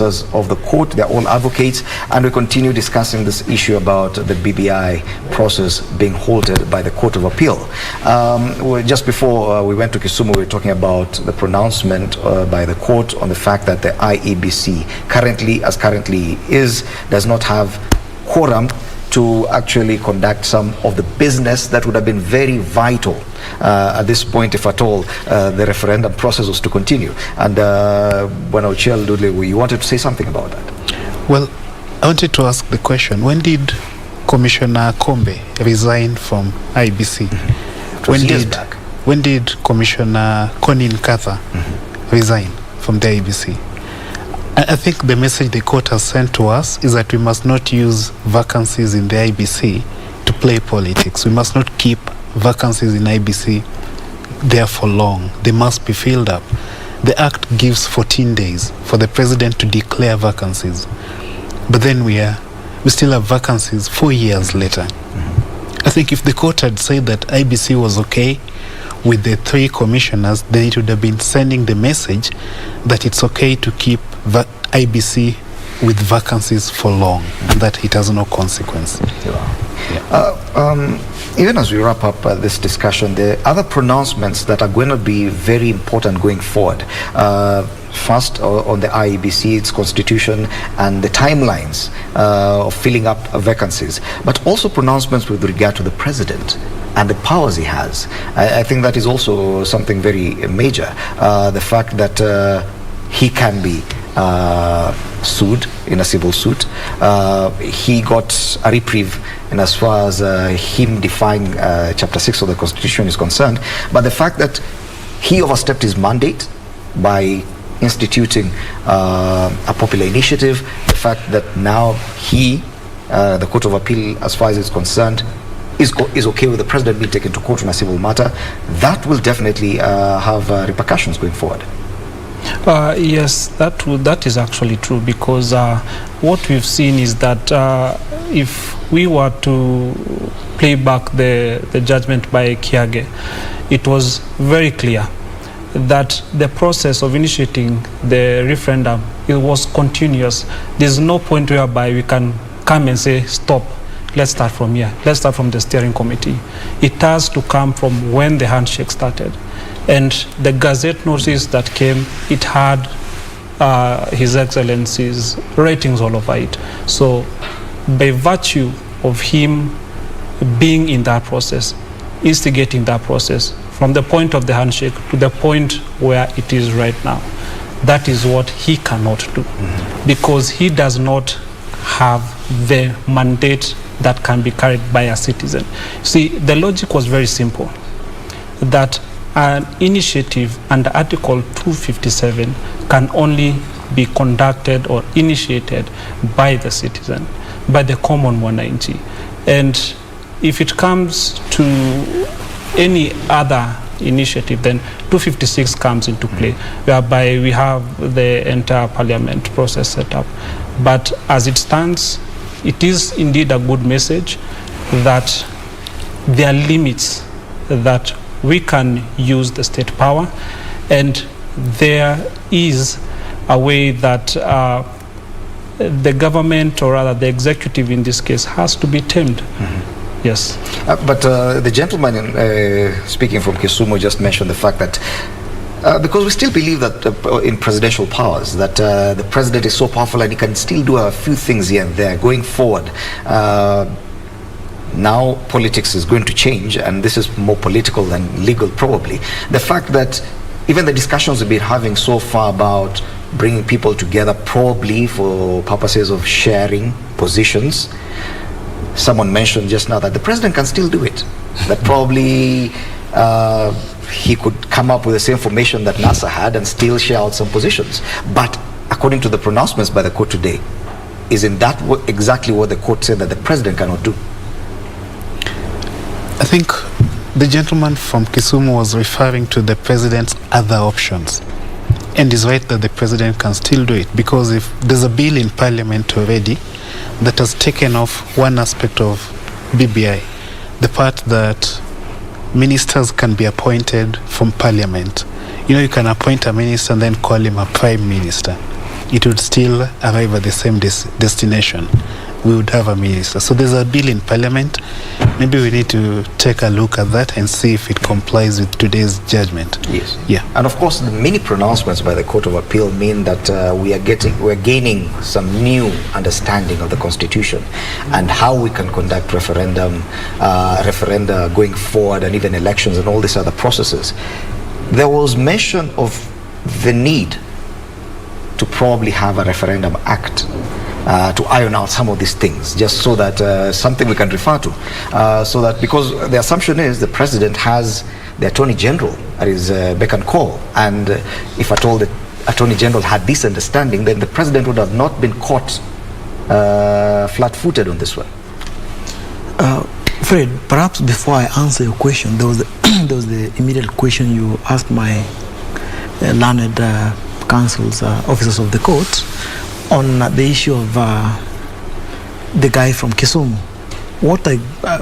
of the court. They're all advocates, and we continue discussing this issue about the BBI process being halted by the Court of Appeal. Just before we went to Kisumu, we were talking about the pronouncement by the court on the fact that the IEBC currently does not have quorum to actually conduct some of the business that would have been very vital at this point, if at all, the referendum process was to continue. And when Ochel Dudley, you wanted to say something about that? Well, I wanted to ask the question, when did Commissioner Kombe resign from IBC? When did Commissioner Conin Katha resign from the IBC? I think the message the court has sent to us is that we must not use vacancies in the IBC to play politics. We must not keep vacancies in IBC there for long. They must be filled up. The Act gives 14 days for the president to declare vacancies. But then we still have vacancies 4 years later. I think if the court had said that IBC was okay with the 3 commissioners, then it would have been sending the message that it's okay to keep IBC with vacancies for long, and that it has no consequence. Even as we wrap up this discussion, there are other pronouncements that are going to be very important going forward. First, on the IEBC, its constitution, and the timelines of filling up vacancies, but also pronouncements with regard to the president and the powers he has. I think that is also something very major. The fact that he can be sued in a civil suit. He got a reprieve in as far as him defying Chapter 6 of the Constitution is concerned. But the fact that he overstepped his mandate by instituting a popular initiative, the fact that now the Court of Appeal, as far as it's concerned, is okay with the president being taken to court on a civil matter, that will definitely have repercussions going forward. Yes, that is actually true, because what we've seen is that if we were to play back the judgment by Kiage, it was very clear that the process of initiating the referendum, it was continuous. There's no point whereby we can come and say, stop, let's start from here, let's start from the steering committee. It has to come from when the handshake started. And the Gazette notice that came, it had His Excellency's ratings all over it. So by virtue of him being in that process, instigating that process, from the point of the handshake to the point where it is right now, that is what he cannot do, because he does not have the mandate that can be carried by a citizen. See, the logic was very simple, that an initiative under Article 257 can only be conducted or initiated by the citizen, by the common mwananchi. And if it comes to any other initiative, then 256 comes into play, whereby we have the entire parliament process set up. But as it stands, it is indeed a good message that there are limits that we can use the state power, and there is a way that the government, or rather the executive in this case, has to be tamed. Yes. But the gentleman speaking from Kisumu just mentioned the fact that because we still believe that in presidential powers, that the president is so powerful and he can still do a few things here and there going forward. Now politics is going to change, and this is more political than legal probably. The fact that even the discussions we've been having so far about bringing people together probably for purposes of sharing positions, someone mentioned just now that the president can still do it, that probably he could come up with the same information that NASA had and still share out some positions. But according to the pronouncements by the court today, isn't that exactly what the court said that the president cannot do? I think the gentleman from Kisumu was referring to the president's other options. And is right that the president can still do it, because if there's a bill in parliament already that has taken off one aspect of BBI, the part that ministers can be appointed from parliament. You know, you can appoint a minister and then call him a prime minister. it would still arrive at the same destination. We would have a minister. So there's a bill in Parliament. Maybe we need to take a look at that and see if it complies with today's judgment. Yes. Yeah. And of course, the many pronouncements by the Court of Appeal mean that we're gaining some new understanding of the Constitution and how we can conduct referenda going forward, and even elections and all these other processes. There was mention of the need to probably have a referendum act to iron out some of these things, just so that something we can refer to, so that, because the assumption is the president has the Attorney General at his beck and call, and if at all the Attorney General had this understanding, then the president would have not been caught flat-footed on this one. Fred, perhaps before I answer your question, there was the immediate question you asked my learned counsels, officers of the court, on the issue of the guy from Kisumu. What I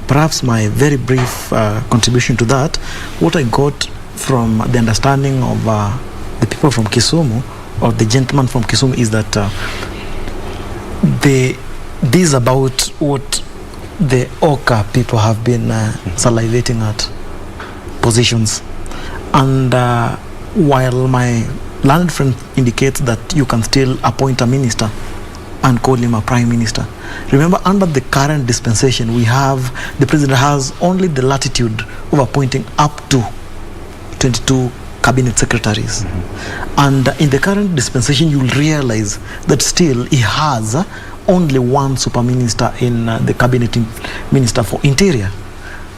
perhaps my very brief contribution to that, what I got from the understanding of the people from Kisumu, or the gentleman from Kisumu, is that this about what the Oka people have been salivating at positions, and while my learned friend indicates that you can still appoint a minister and call him a prime minister. Remember, under the current dispensation, the president has only the latitude of appointing up to 22 cabinet secretaries. And in the current dispensation, you will realize that still he has only one super minister in the cabinet minister for interior.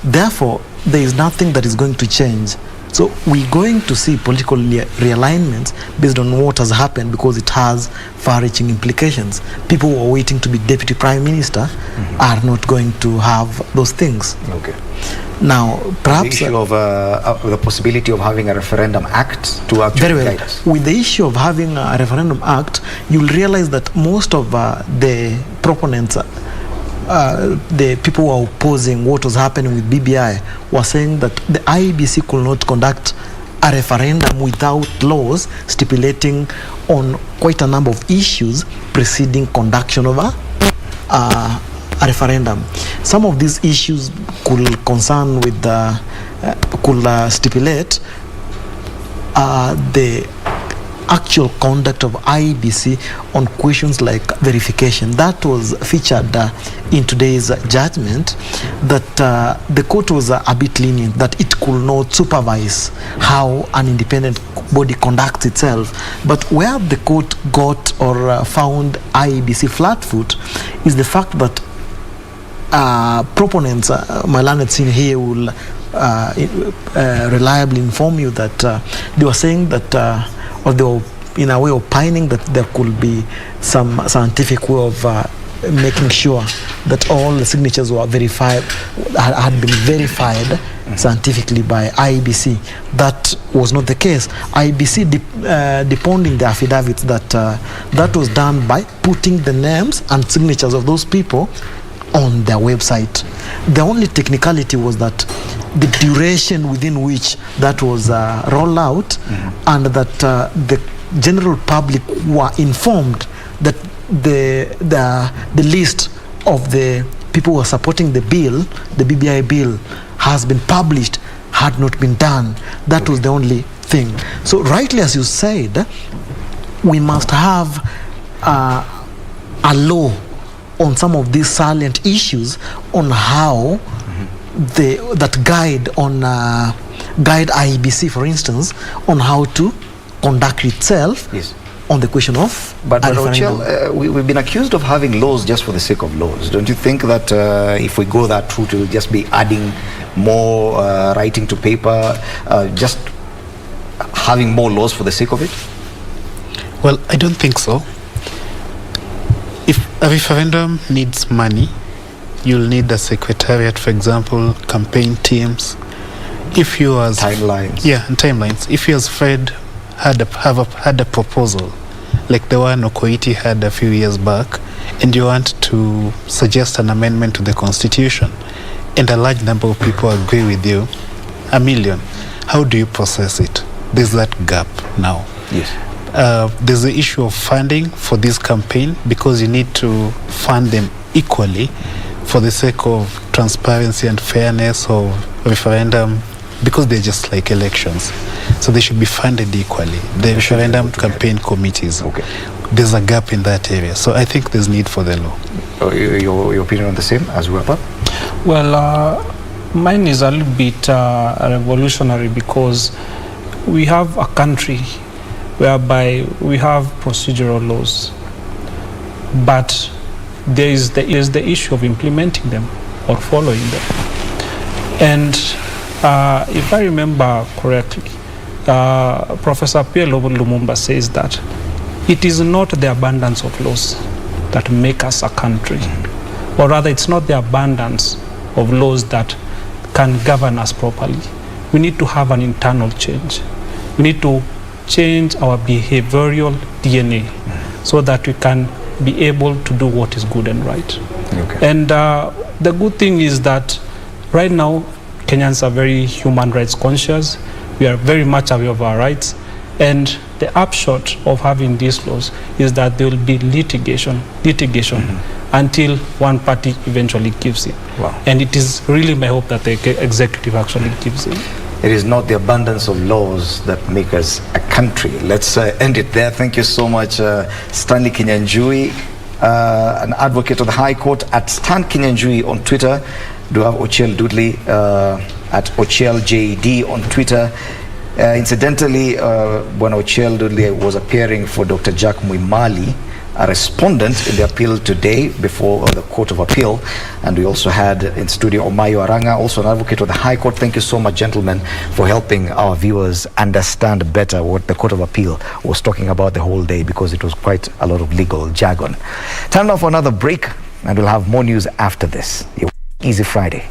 Therefore, there is nothing that is going to change. So we're going to see political realignments based on what has happened, because it has far-reaching implications. People who are waiting to be deputy prime minister are not going to have those things. Okay. Now, perhaps the issue of the possibility of having a referendum act to actually guide us. With the issue of having a referendum act, you'll realize that most of the proponents, the people who are opposing what was happening with BBI, were saying that the IEBC could not conduct a referendum without laws stipulating on quite a number of issues preceding conduction of a referendum. Some of these issues could concern with could stipulate the actual conduct of IEBC on questions like verification. That was featured in today's judgment, that the court was a bit lenient, that it could not supervise how an independent body conducts itself. But where the court got or found IEBC flat-foot is the fact that proponents, my learned senior here will reliably inform you that they were saying that or they were in a way opining that there could be some scientific way of making sure that all the signatures were verified, had been verified scientifically by IEBC. That was not the case. IEBC depounding the affidavits that that was done by putting the names and signatures of those people on their website. The only technicality was that the duration within which that was rolled out, and that the general public were informed that the list of the people who are supporting the bill, the BBI bill, has been published, had not been done. That was the only thing. So rightly, as you said, we must have a law on some of these salient issues on how that guide IEBC, for instance, on how to conduct itself. Yes. On the question of but Ochel, we've been accused of having laws just for the sake of laws. Don't you think that if we go that route, we'll just be adding more writing to paper, just having more laws for the sake of it? Well, I don't think so. If a referendum needs money, you'll need a secretariat, for example, campaign teams. If you as timelines. Yeah, and timelines. If you as Fred had a proposal like the one Okoiti had a few years back, and you want to suggest an amendment to the Constitution, and a large number of people agree with you, 1 million, how do you process it? There's that gap now. Yes. there's the issue of funding for this campaign, because you need to fund them equally for the sake of transparency and fairness of referendum, because they're just like elections. So they should be funded equally. The referendum campaign committees. Okay. There's a gap in that area. So I think there's need for the law. Your opinion on the same as we wrap up? Well, mine is a little bit revolutionary, because we have a country whereby we have procedural laws, but there is the issue of implementing them or following them. And if I remember correctly, Professor Pierre Lumumba says that it is not the abundance of laws that make us a country, or rather it's not the abundance of laws that can govern us properly. We need to have an internal change. We need to change our behavioral DNA so that we can be able to do what is good and right. Okay. And the good thing is that right now Kenyans are very human rights conscious. We are very much aware of our rights, and the upshot of having these laws is that there will be litigation until one party eventually gives in. Wow. And it is really my hope that the executive actually gives in. It is not the abundance of laws that make us a country. Let's end it there. Thank you so much, Stanley Kinyanjui, an advocate of the High Court, at Stan Kinyanjui on Twitter. Do have Ochiel Dudley at Ochiel JD on Twitter. Incidentally, when Ochiel Dudley was appearing for Dr. Jack Muimali, a respondent in the appeal today before the Court of Appeal, and we also had in studio Omayo Aranga, also an advocate of the High Court. Thank you so much, gentlemen, for helping our viewers understand better what the Court of Appeal was talking about the whole day, because it was quite a lot of legal jargon. Time now for another break, and we'll have more news after this. Easy Friday.